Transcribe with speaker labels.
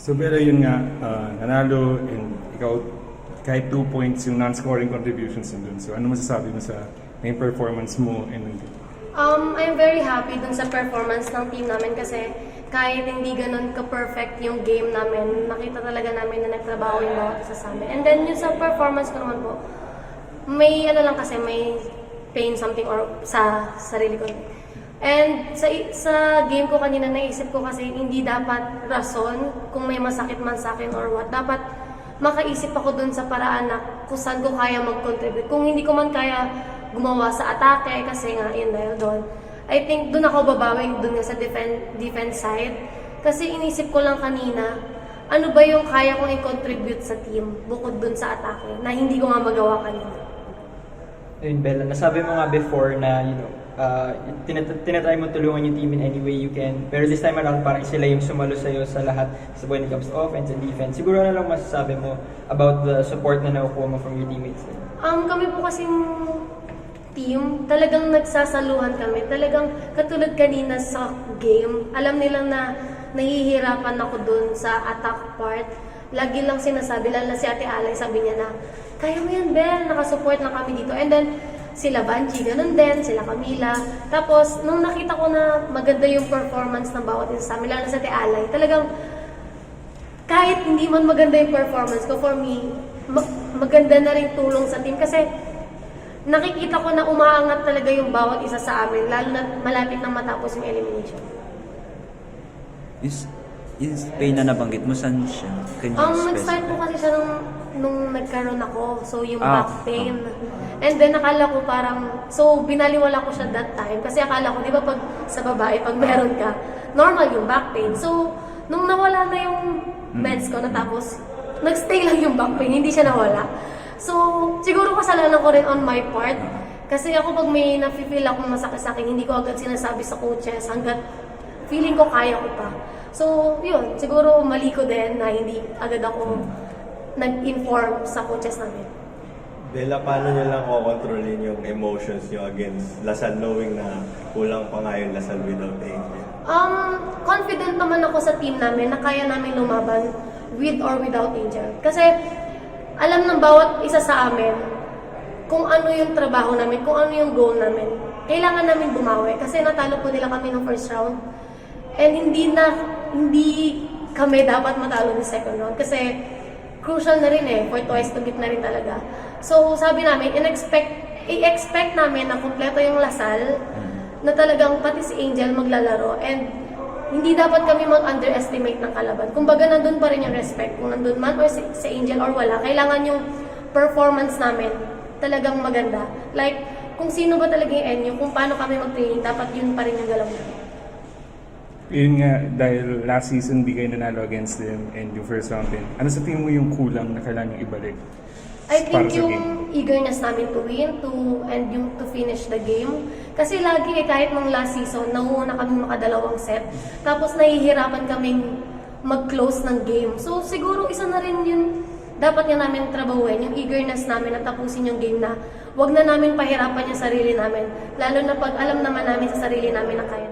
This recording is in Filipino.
Speaker 1: So pero yun nga, nanalo and ikaw kahit 2 points yung non-scoring contributions nandun. So ano masasabi mo sa main performance mo and
Speaker 2: I'm very happy dun sa performance ng team namin kasi kahit hindi ganun ka-perfect yung game namin, nakita talaga namin na nagtrabaho yung bawat isa sa amin. And then yung sa performance ko naman po, may ano lang kasi, may pain something or sa sarili ko. And sa game ko kanina, naisip ko kasi hindi dapat rason kung may masakit man sa akin or what. Dapat makaisip ako dun sa paraan na kung saan ko kaya mag-contribute. Kung hindi ko man kaya gumawa sa atake kasi nga yun dahil doon. I think doon ako babawing doon nga sa defense side. Kasi inisip ko lang kanina, ano ba yung kaya kong i-contribute sa team bukod doon sa atake na hindi ko nga magawa kanina.
Speaker 3: Ayun, Bella, nasabi mo nga before na, tinatry mo tulungan yung team in any way you can. Pero this time around, parang sila yung sumalo sa'yo sa lahat when it comes to offense and defense. Siguro na lang masasabi mo about the support na nakukuha mo from your teammates?
Speaker 2: Kami po kasing team, talagang nagsasaluhan kami. Talagang katulad kanina sa game, alam nilang na nahihirapan ako dun sa attack part. Lagi lang sinasabi, lalo na si Ate Alay, sabi niya na, kaya mo yan, Bel, nakasupport na kami dito. And then, sila Banji, ganun din, sila Camila. Tapos, nung nakita ko na maganda yung performance ng bawat isa sa amin, lalo na sa Ate Alay, talagang, kahit hindi man maganda yung performance ko, for me, maganda na rin tulong sa team. Kasi, nakikita ko na umaangat talaga yung bawat isa sa amin, lalo na malapit nang matapos yung elimination.
Speaker 4: Is pain na nabanggit mo, saan siya?
Speaker 2: Nag-start po kasi siya nung nagkaroon ako, so yung back pain. And then akala ko parang, so binaliwala ko siya that time, kasi akala ko, di ba pag sa babae, pag meron ka, normal yung back pain. So, nung nawala na yung meds ko, natapos, nagstay lang yung back pain, hindi siya nawala. So, siguro kasalanan ko rin on my part. Kasi ako pag may nafe-feel akong masakit sa akin, hindi ko agad sinasabi sa coaches hanggat feeling ko kaya ko pa. So, yun. Siguro mali ko din na hindi agad ako nag-inform sa coaches namin.
Speaker 5: Bella, paano nyo lang kokontrolin yung emotions nyo against Lasal knowing na kulang pa nga yung Lasal without Angel?
Speaker 2: Confident naman ako sa team namin na kaya namin lumaban with or without Angel. Kasi alam ng bawat isa sa amin kung ano yung trabaho namin, kung ano yung goal namin. Kailangan namin bumawi kasi natalo po nila kami ng first round. And hindi kami dapat matalo ng second round kasi crucial na rin for twice to beat na rin talaga. So sabi namin, i-expect namin na kumpleto yung Lasal na talagang pati si Angel maglalaro and hindi dapat kami mag-underestimate ng kalaban. Kumbaga, nandun pa rin yung respect. Kung nandun man or si Angel or wala, kailangan yung performance namin talagang maganda. Like, kung sino ba talaga yung Enyo, kung paano kami mag-training, dapat yun pa rin yung galaw namin.
Speaker 1: yun nga, dahil last season di kayo nanalo against them and yung first round din, ano sa tingin mo yung kulang na kailangan yung ibalik?
Speaker 2: I think yung eagerness namin to win, and yung to finish the game. Kasi lagi kahit nung last season, nauuna kami makadalawang set. Tapos nahihirapan kaming mag-close ng game. So siguro isa na rin yun, dapat nga namin trabahuin, yung eagerness namin na tapusin yung game na wag na namin pahirapan yung sarili namin. Lalo na pag alam naman namin sa sarili namin na kaya.